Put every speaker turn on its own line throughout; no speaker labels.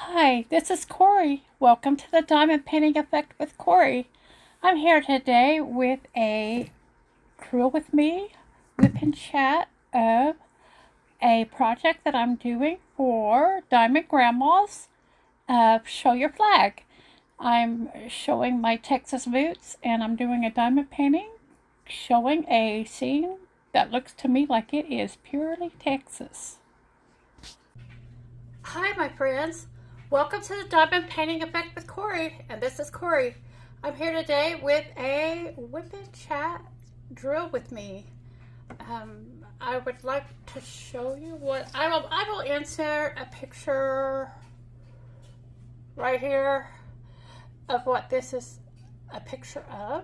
Hi, this is Cori. Welcome to the Diamond Painting Effect with Cori. I'm here today with a Drill with Me, WIP and Chat of a project that I'm doing for Diamond Grandmas of Show Your Flag. I'm showing my Texas boots and I'm doing a diamond painting showing a scene that looks to me like it is purely Texas. Hi, my friends. Welcome to the Diamond Painting Effect with Cori, and this is Cori. I'm here today with a WIP and Chat Drill with Me. I would like to show you what I will insert a picture right here of what this is a picture of.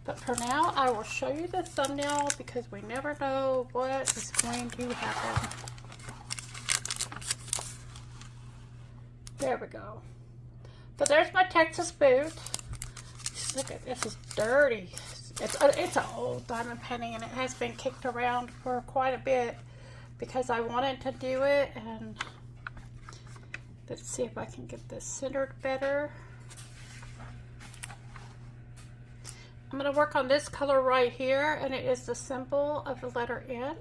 But for now, I will show you the thumbnail because we never know what is going to happen. There we go. So there's my Texas boot. Look at this, is dirty. It's an old diamond painting and it has been kicked around for quite a bit because I wanted to do it. And let's see if I can get this centered better. I'm going to work on this color right here, and it is the symbol of the letter N.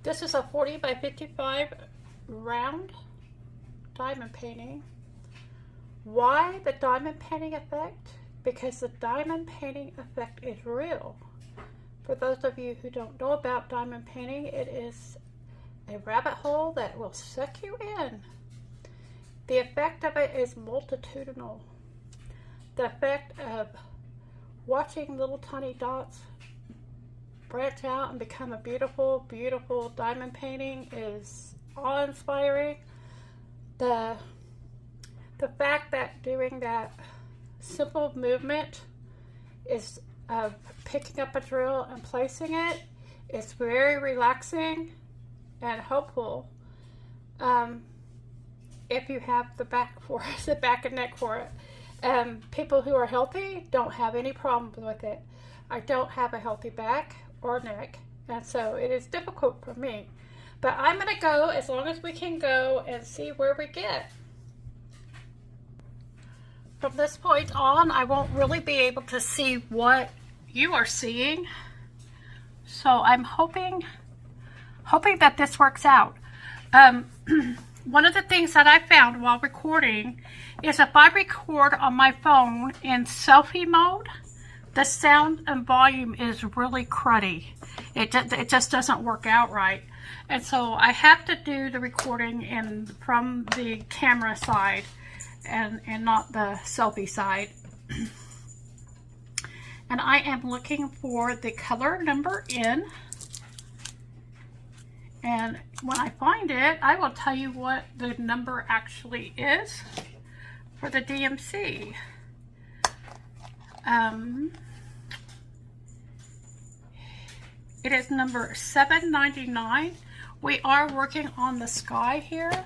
This is a 40 by 55 round diamond painting. Why the diamond painting effect? Because the diamond painting effect is real. For those of you who don't know about diamond painting, it is a rabbit hole that will suck you in. The effect of it is multitudinal. The effect of watching little tiny dots branch out and become a beautiful, beautiful diamond painting is awe-inspiring. The fact that doing that simple movement is of picking up a drill and placing it is very relaxing and hopeful if you have the back for it, the back and neck for it. People who are healthy don't have any problems with it. I don't have a healthy back or neck, and so it is difficult for me. But I'm going to go as long as we can go and see where we get. From this point on, I won't really be able to see what you are seeing. So I'm hoping that this works out. One of the things that I found while recording is if I record on my phone in selfie mode, the sound and volume is really cruddy. It just doesn't work out right. And so I have to do the recording from the camera side and not the selfie side. And I am looking for the color number N. And when I find it, I will tell you what the number actually is for the DMC. It is number 799. We are working on the sky here.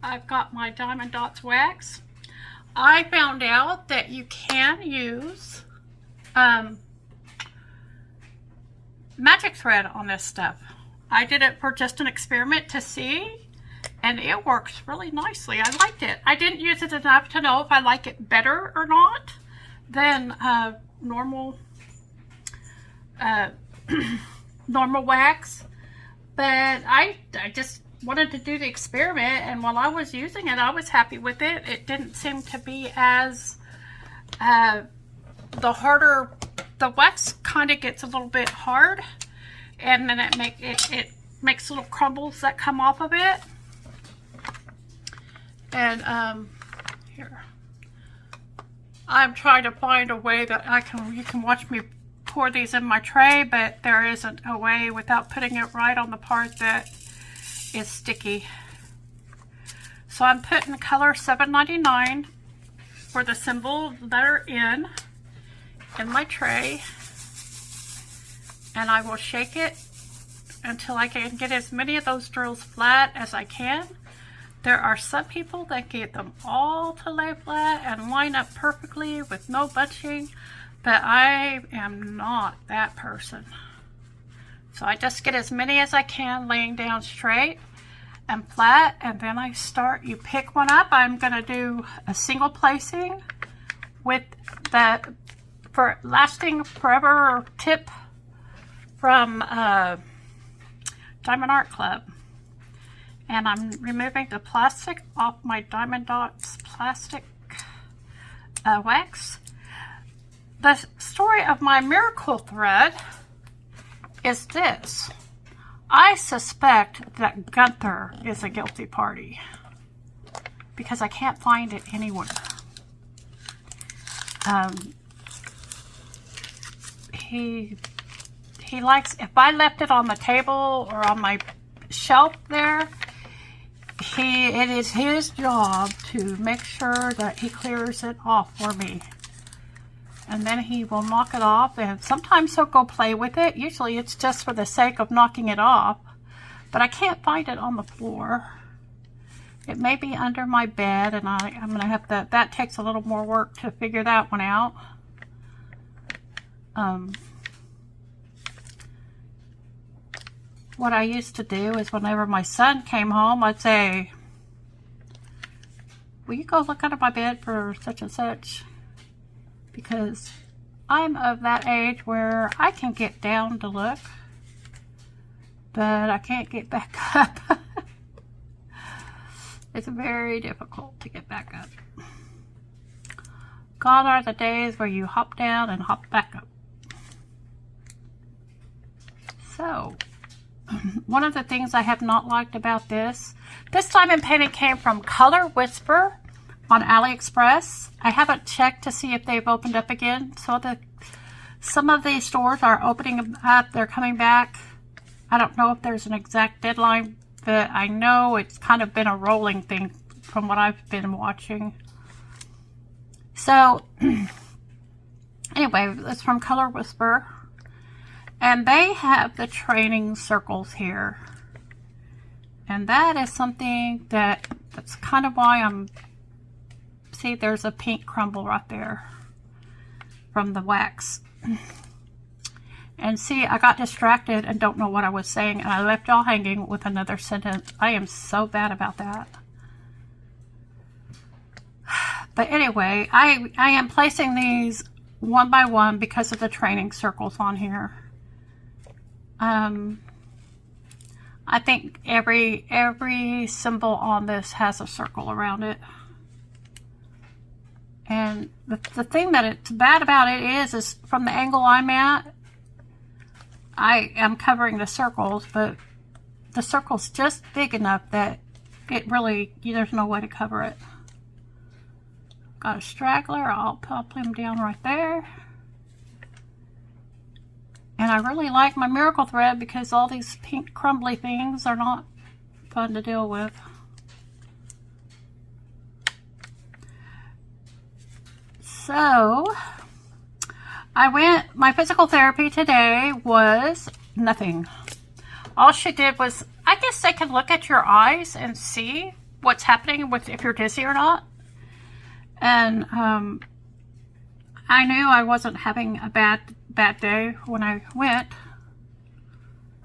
I've got my Diamond Dots wax. I found out that you can use magic thread on this stuff. I did it for just an experiment to see, and it works really nicely. I liked it. I didn't use it enough to know if I like it better or not than normal normal wax, but I just wanted to do the experiment, and while I was using it, I was happy with it. It didn't seem to be as the harder the wax kind of gets a little bit hard, and then it makes little crumbles that come off of it. And here I'm trying to find a way that you can watch me pour these in my tray, but there isn't a way without putting it right on the part that is sticky. So I'm putting color 799 for the symbol letter N in my tray, and I will shake it until I can get as many of those drills flat as I can. There are some people that get them all to lay flat and line up perfectly with no bunching, but I am not that person. So I just get as many as I can laying down straight and flat, and then I start, you pick one up. I'm gonna do a single placing with the for lasting forever tip from Diamond Art Club. And I'm removing the plastic off my Diamond Dots plastic wax. The story of my miracle thread is this. I suspect that Gunther is a guilty party because I can't find it anywhere. He likes, if I left it on the table or on my shelf there, it is his job to make sure that he clears it off for me. And then he will knock it off, and sometimes he'll go play with it. Usually it's just for the sake of knocking it off, but I can't find it on the floor. It may be under my bed, and I'm gonna have to, that takes a little more work to figure that one out. What I used to do is whenever my son came home, I'd say, will you go look under my bed for such and such? Because I'm of that age where I can get down to look, but I can't get back up. It's very difficult to get back up. Gone are the days where you hop down and hop back up. So, one of the things I have not liked about this diamond painting came from Color Whisper on AliExpress. I haven't checked to see if they've opened up again. So some of these stores are opening up. They're coming back. I don't know if there's an exact deadline, but I know it's kind of been a rolling thing from what I've been watching. So anyway, it's from Color Whisper. And they have the training circles here. And that is something that's kind of why I'm... See, there's a pink crumble right there from the wax. And see, I got distracted and don't know what I was saying, and I left y'all hanging with another sentence. I am so bad about that. But anyway, I am placing these one by one because of the training circles on here. I think every symbol on this has a circle around it. And the thing that it's bad about it is from the angle I'm at, I am covering the circles, but the circle's just big enough that it really, there's no way to cover it. Got a straggler, I'll pop him down right there. And I really like my miracle thread because all these pink crumbly things are not fun to deal with. So, my physical therapy today was nothing. All she did was, I guess they can look at your eyes and see what's happening with if you're dizzy or not. And I knew I wasn't having a bad day when I went.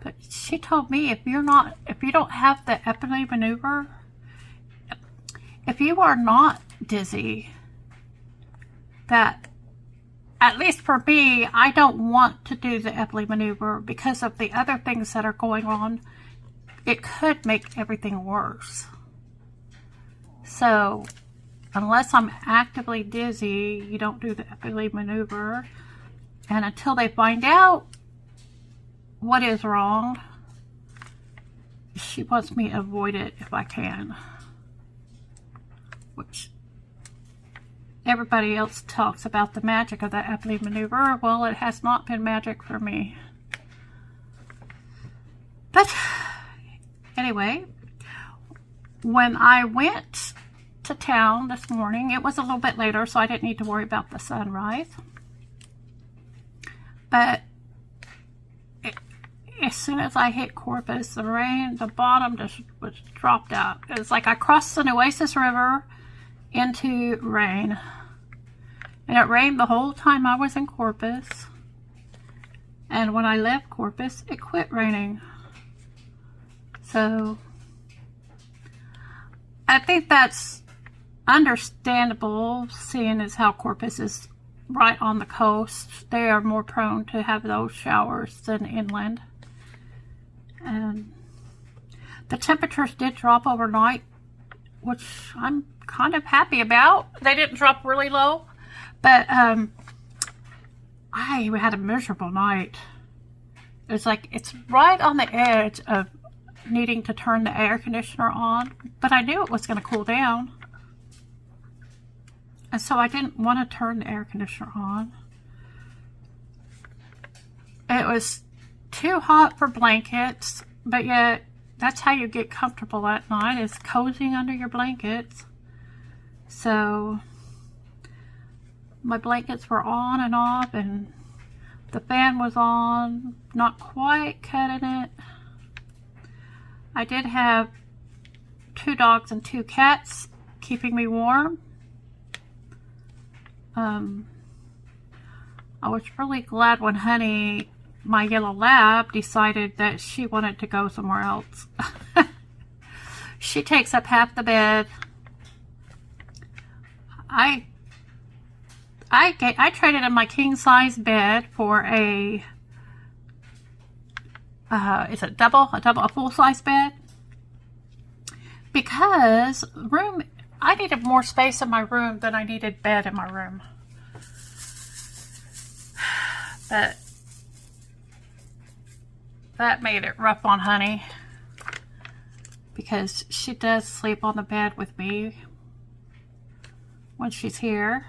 But she told me if you don't have the Eppley maneuver, if you are not dizzy, that, at least for me, I don't want to do the Eppley maneuver because of the other things that are going on. It could make everything worse. So, unless I'm actively dizzy, you don't do the Eppley maneuver. And until they find out what is wrong, she wants me to avoid it if I can. Which... everybody else talks about the magic of the Eppley maneuver. Well, it has not been magic for me. But anyway, when I went to town this morning, it was a little bit later, so I didn't need to worry about the sunrise. But as soon as I hit Corpus, the rain, the bottom just was dropped out. It was like I crossed the Nueces River into rain. And it rained the whole time I was in Corpus. And when I left Corpus, it quit raining. So I think that's understandable, seeing as how Corpus is right on the coast. They are more prone to have those showers than inland. And the temperatures did drop overnight, which I'm kind of happy about. They didn't drop really low, but I had a miserable night. It's like, it's right on the edge of needing to turn the air conditioner on, but I knew it was going to cool down. And so I didn't want to turn the air conditioner on. It was too hot for blankets, but yet that's how you get comfortable at night, is cozying under your blankets. So my blankets were on and off, and the fan was on, not quite cutting it. I did have 2 dogs and 2 cats keeping me warm. I was really glad when Honey, my yellow lab, decided that she wanted to go somewhere else. She takes up half the bed. I traded in my king size bed for a is it a full size bed, because I needed more space in my room than I needed bed in my room. But that made it rough on Honey, because she does sleep on the bed with me when she's here.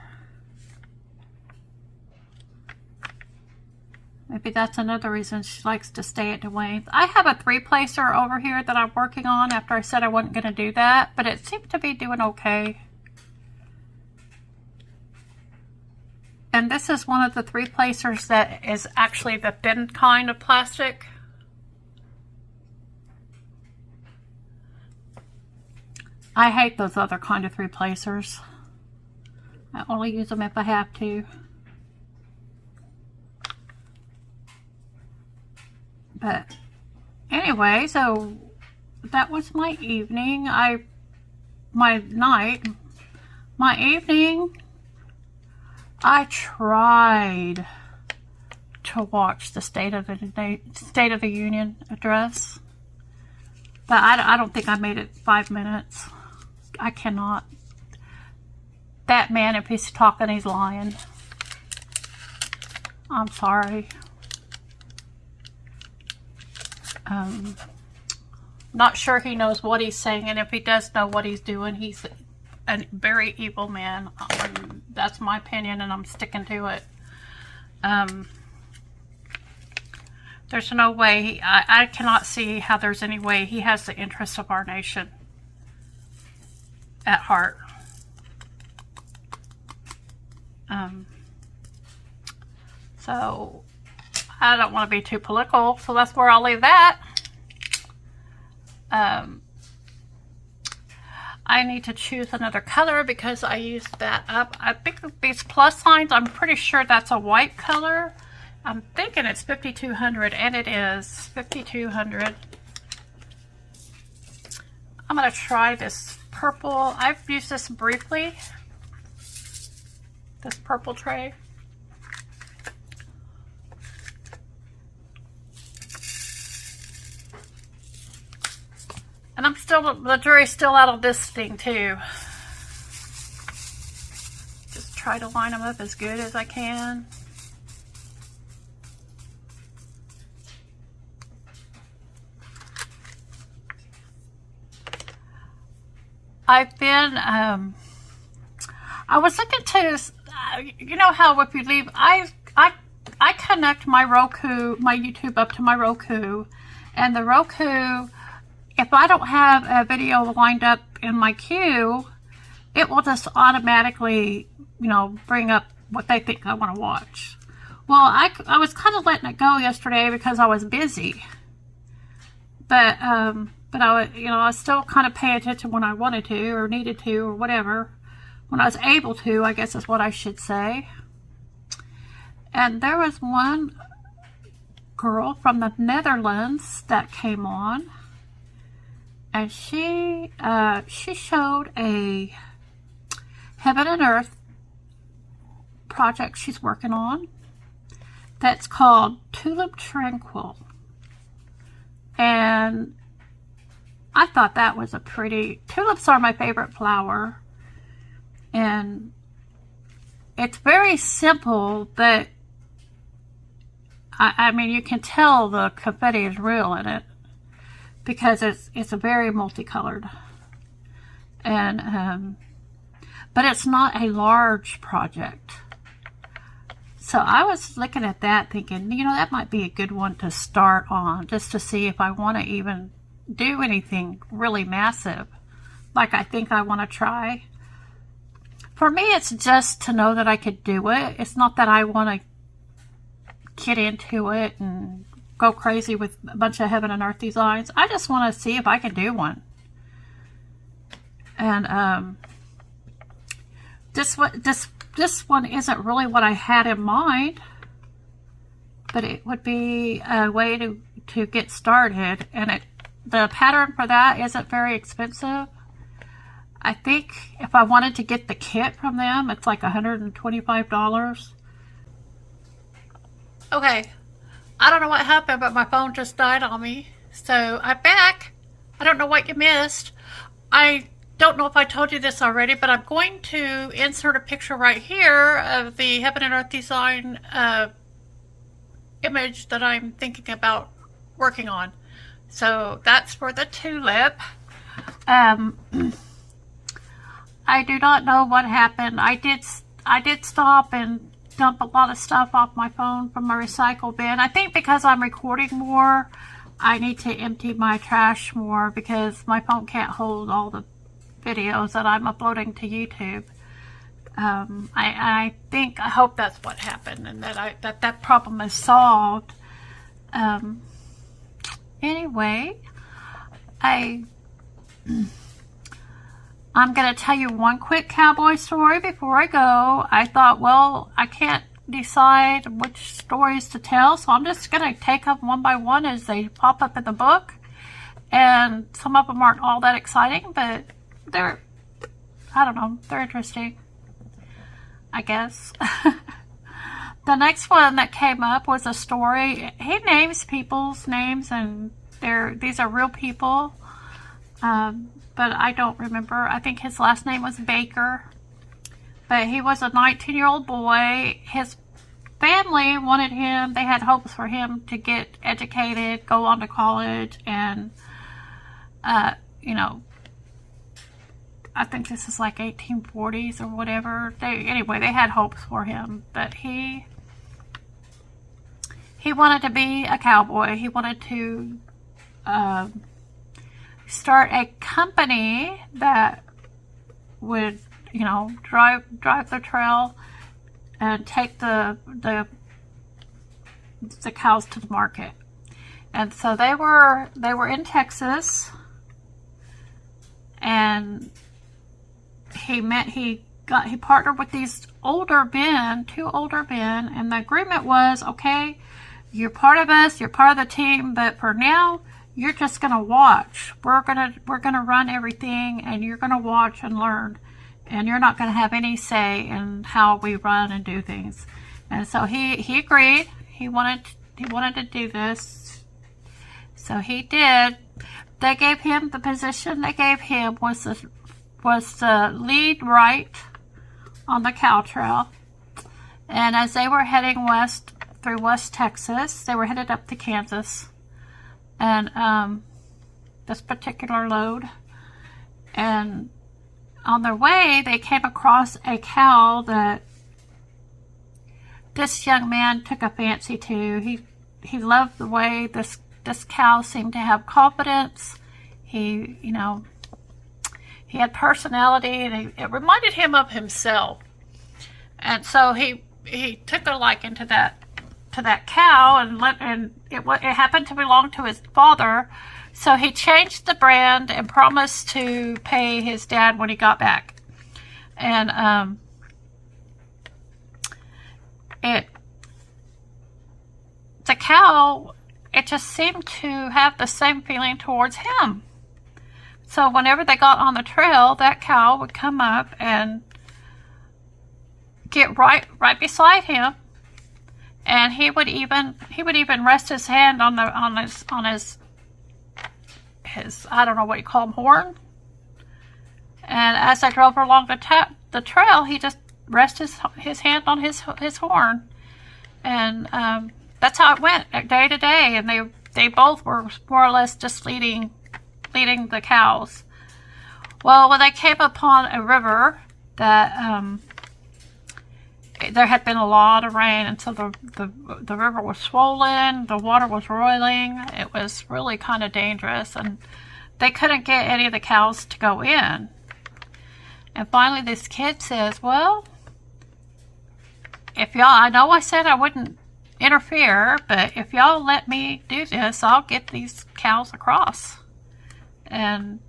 Maybe that's another reason she likes to stay at Dwayne's. I have a 3-placer over here that I'm working on after I said I wasn't going to do that, but it seems to be doing okay. And this is one of the 3-placers that is actually the thin kind of plastic. I hate those other kind of 3-placers. I only use them if I have to. But anyway, so that was my evening. My evening, I tried to watch the State of the Union address, but I don't think I made it 5 minutes. I cannot. That man, if he's talking, he's lying. I'm sorry. Not sure he knows what he's saying, and if he does know what he's doing, he's a very evil man. That's my opinion, and I'm sticking to it. There's no way, I cannot see how there's any way he has the interests of our nation at heart. So I don't want to be too political, so that's where I'll leave that. I need to choose another color because I used that up. I think these plus signs, I'm pretty sure that's a white color. I'm thinking it's 5200, and it is 5200. I'm going to try this purple. I've used this briefly, this purple tray. And the jury's still out on this thing too. Just try to line them up as good as I can. I've been, I was looking to, you know how if you leave, I connect my Roku, my YouTube up to my Roku, and the Roku, if I don't have a video lined up in my queue, it will just automatically, you know, bring up what they think I want to watch. Well, I was kind of letting it go yesterday because I was busy. But I was, you know, I was still kind of paying attention when I wanted to or needed to or whatever. When I was able to, I guess is what I should say. And there was one girl from the Netherlands that came on, and she showed a heaven and earth project she's working on that's called Tulip Tranquil, and I thought that was a pretty, tulips are my favorite flower, and it's very simple, but I mean, you can tell the confetti is real in it because it's a very multicolored, and but it's not a large project. So I was looking at that thinking, you know, that might be a good one to start on, just to see if I want to even do anything really massive like I think I want to try. For me, it's just to know that I could do it. It's not that I want to get into it and go crazy with a bunch of heaven and earth designs. I just want to see if I can do one. And this one isn't really what I had in mind, but it would be a way to get started, and the pattern for that isn't very expensive. I think if I wanted to get the kit from them, it's like $125. Okay, I don't know what happened, but my phone just died on me. So I'm back. I don't know what you missed. I don't know if I told you this already, but I'm going to insert a picture right here of the Heaven and Earth design image that I'm thinking about working on. So that's for the tulip. I do not know what happened. I did stop and dump a lot of stuff off my phone from my recycle bin. I think because I'm recording more, I need to empty my trash more because my phone can't hold all the videos that I'm uploading to YouTube. I hope that's what happened, and that problem is solved. Anyway, I'm going to tell you one quick cowboy story before I go. I thought, well, I can't decide which stories to tell, so I'm just going to take them one by one as they pop up in the book. And some of them aren't all that exciting, but they're, I don't know, they're interesting, I guess. The next one that came up was a story. He names people's names, and these are real people. But I don't remember. I think his last name was Baker. But he was a 19-year-old boy. His family wanted him, they had hopes for him to get educated, go on to college, and, you know, I think this is like 1840s or whatever. Anyway, they had hopes for him. But he wanted to be a cowboy. He wanted to start a company that would, you know, drive the trail and take the cows to the market. And so they were in Texas, and he partnered with these two older men, and the agreement was, okay, you're part of us, you're part of the team, but for now, you're just gonna watch. We're gonna run everything, and you're gonna watch and learn, and you're not gonna have any say in how we run and do things. And so he agreed. He wanted to do this, so he did. They gave him the position. They gave him was the lead right on the cow trail. And as they were heading west through West Texas, they were headed up to Kansas. And this particular load. And on their way, they came across a cow that this young man took a fancy to. He loved the way this cow seemed to have confidence. He had personality, and it reminded him of himself. And so he took a liking to that cow, and it happened to belong to his father. So he changed the brand and promised to pay his dad when he got back. And the cow, it just seemed to have the same feeling towards him. So whenever they got on the trail, that cow would come up and get right beside him, and he would even rest his hand on his I don't know what you call him, horn. And as I drove along the trail, he just rested his hand on his horn, and that's how it went day to day. And they both were more or less just leading the cows. Well, when they came upon a river that there had been a lot of rain, and so the river was swollen, the water was roiling. It was really kind of dangerous, and they couldn't get any of the cows to go in. And finally this kid says, well, if y'all, I know I said I wouldn't interfere, but if y'all let me do this, I'll get these cows across. And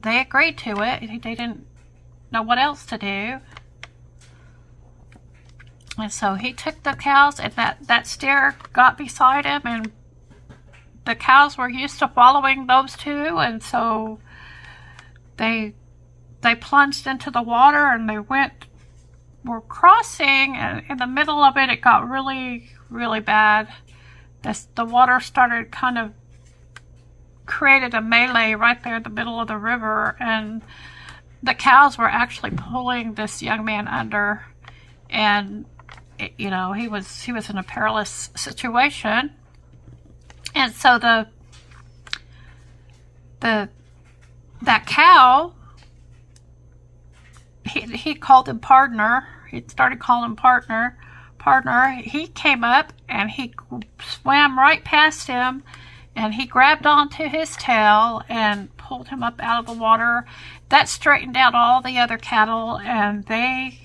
they agreed to it. They didn't know what else to do. And so he took the cows, and that steer got beside him, and the cows were used to following those two, and so they plunged into the water, and they were crossing, and in the middle of it, it got really, really bad. The water started kind of created a melee right there in the middle of the river, and the cows were actually pulling this young man under, and you know, he was in a perilous situation. And so that cow, he called him partner. He started calling him partner. He came up and he swam right past him, and he grabbed onto his tail and pulled him up out of the water. That straightened out all the other cattle, and they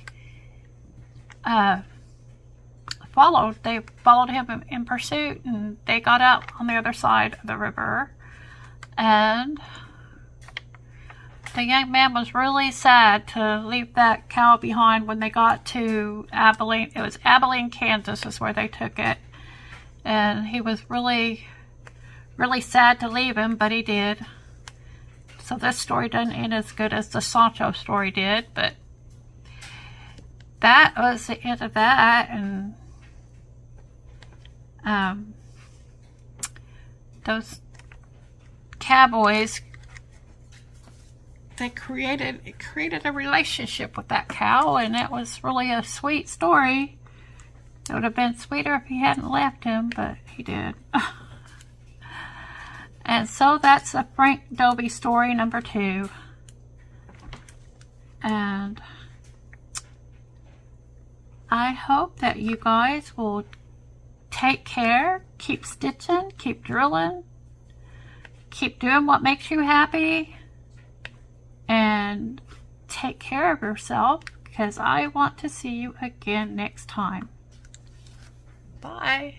followed him in pursuit, and they got out on the other side of the river. And the young man was really sad to leave that cow behind when they got to Abilene. It was Abilene, Kansas is where they took it. And he was really, really sad to leave him, but he did. So this story doesn't end as good as the Sancho story did, but that was the end of that. And those cowboys, it created a relationship with that cow, and it was really a sweet story. It would have been sweeter if he hadn't left him, but he did. And so that's a Frank Dobie story number 2. And I hope that you guys will take care, keep stitching, keep drilling, keep doing what makes you happy, and take care of yourself, because I want to see you again next time. Bye.